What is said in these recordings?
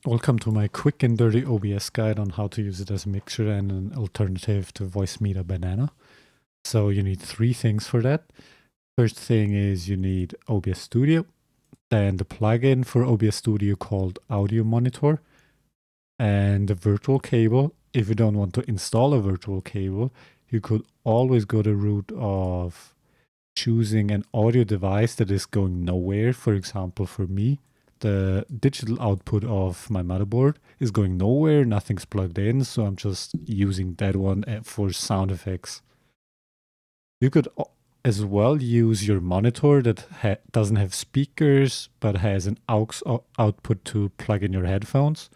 Welcome to my quick and dirty OBS guide on how to use it as a mixer and an alternative to Voicemeeter Banana. So you need three things for that. First thing is you need OBS Studio, then the plugin for OBS Studio called Audio Monitor, and the virtual cable. If you don't want to install a virtual cable, you could always go the route of choosing an audio device that is going nowhere. For example, for me, the digital output of my motherboard is going nowhere, nothing's plugged in, so I'm just using that one for sound effects. You could as well use your monitor that doesn't have speakers but has an aux output to plug in your headphones,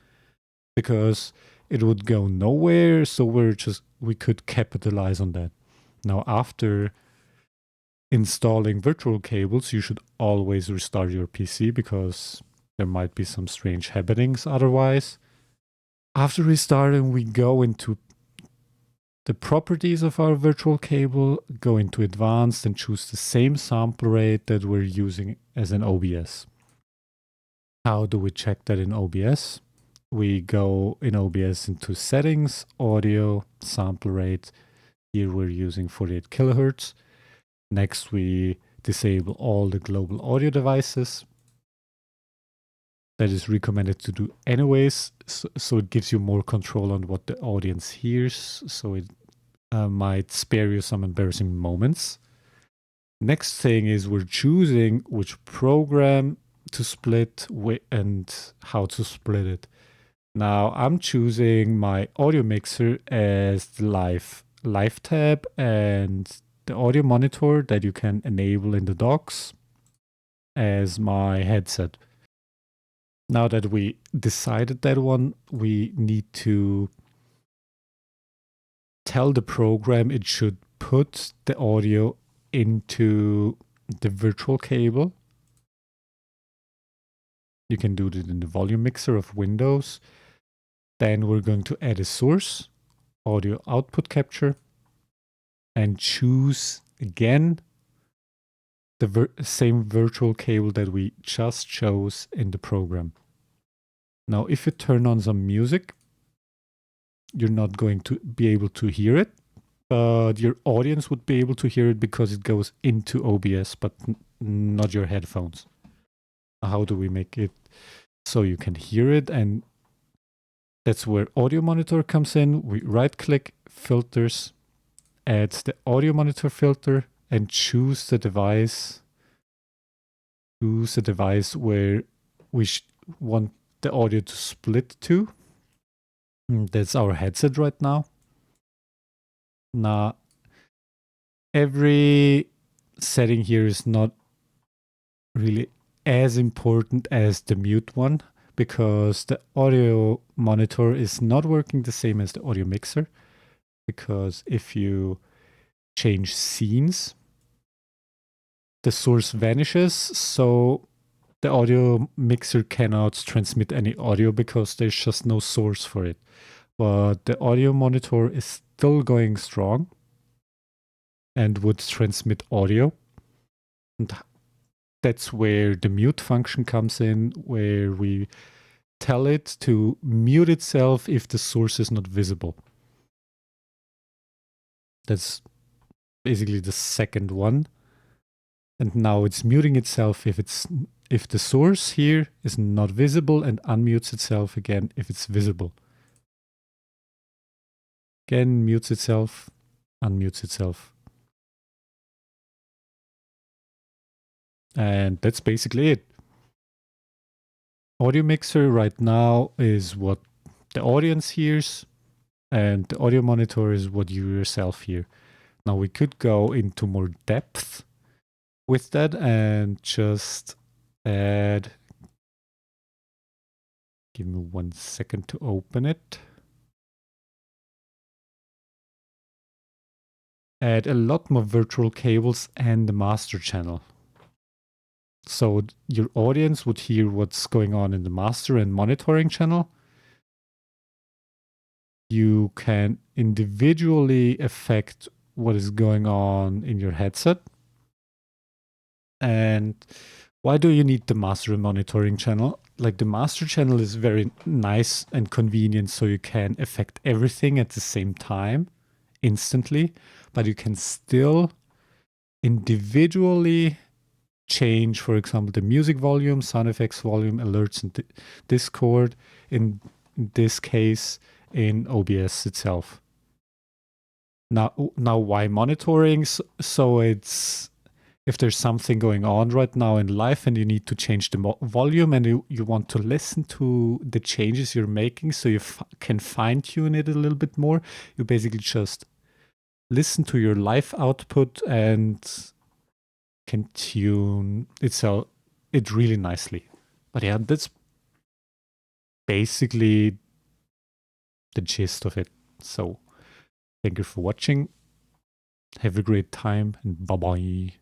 because it would go nowhere, so we could capitalize on that. Now, after installing virtual cables, you should always restart your PC because there might be some strange happenings otherwise. After restarting, we go into the properties of our virtual cable, go into advanced and choose the same sample rate that we're using as an OBS. How do we check that in OBS? We go in OBS into settings, audio, sample rate. Here we're using 48 kilohertz. Next, we disable all the global audio devices. That is recommended to do anyways, so it gives you more control on what the audience hears, so it might spare you some embarrassing moments. Next thing is we're choosing which program to split and how to split it. Now I'm choosing my audio mixer as the live tab and the audio monitor that you can enable in the docs as my headset. Now that we decided that one, we need to tell the program it should put the audio into the virtual cable. You can do it in the volume mixer of Windows. Then we're going to add a source, audio output capture, and choose again the same virtual cable that we just chose in the program. Now, if you turn on some music, you're not going to be able to hear it, but your audience would be able to hear it because it goes into OBS, but not your headphones. How do we make it so you can hear it? And that's where Audio Monitor comes in. We right-click, filters, add the Audio Monitor filter, and choose the device. Choose the device where we want the audio to split to. That's our headset right now. Now, every setting here is not really as important as the mute one, because the audio monitor is not working the same as the audio mixer. Because if you change scenes, the source vanishes, so the audio mixer cannot transmit any audio because there's just no source for it. But the audio monitor is still going strong and would transmit audio. And that's where the mute function comes in, where we tell it to mute itself if the source is not visible. That's basically the second one. And now it's muting itself if the source here is not visible, and unmutes itself again if it's visible. Again, mutes itself, unmutes itself. And that's basically it. Audio mixer right now is what the audience hears, and the audio monitor is what you yourself hear. Now we could go into more depth with that and just add, give me 1 second to open it. Add a lot more virtual cables and the master channel. So your audience would hear what's going on in the master and monitoring channel. You can individually affect what is going on in your headset. And why do you need the master and monitoring channel? like the master channel is very nice and convenient, so you can affect everything at the same time instantly, but you can still individually change, for example, the music volume, sound effects volume, alerts, and Discord, in this case in OBS itself. Now why monitoring? So it's, if there's something going on right now in life and you need to change the volume and you want to listen to the changes you're making so you can fine tune it a little bit more, you basically just listen to your live output and can tune it really nicely. But yeah, that's basically the gist of it. So thank you for watching. Have a great time and bye-bye.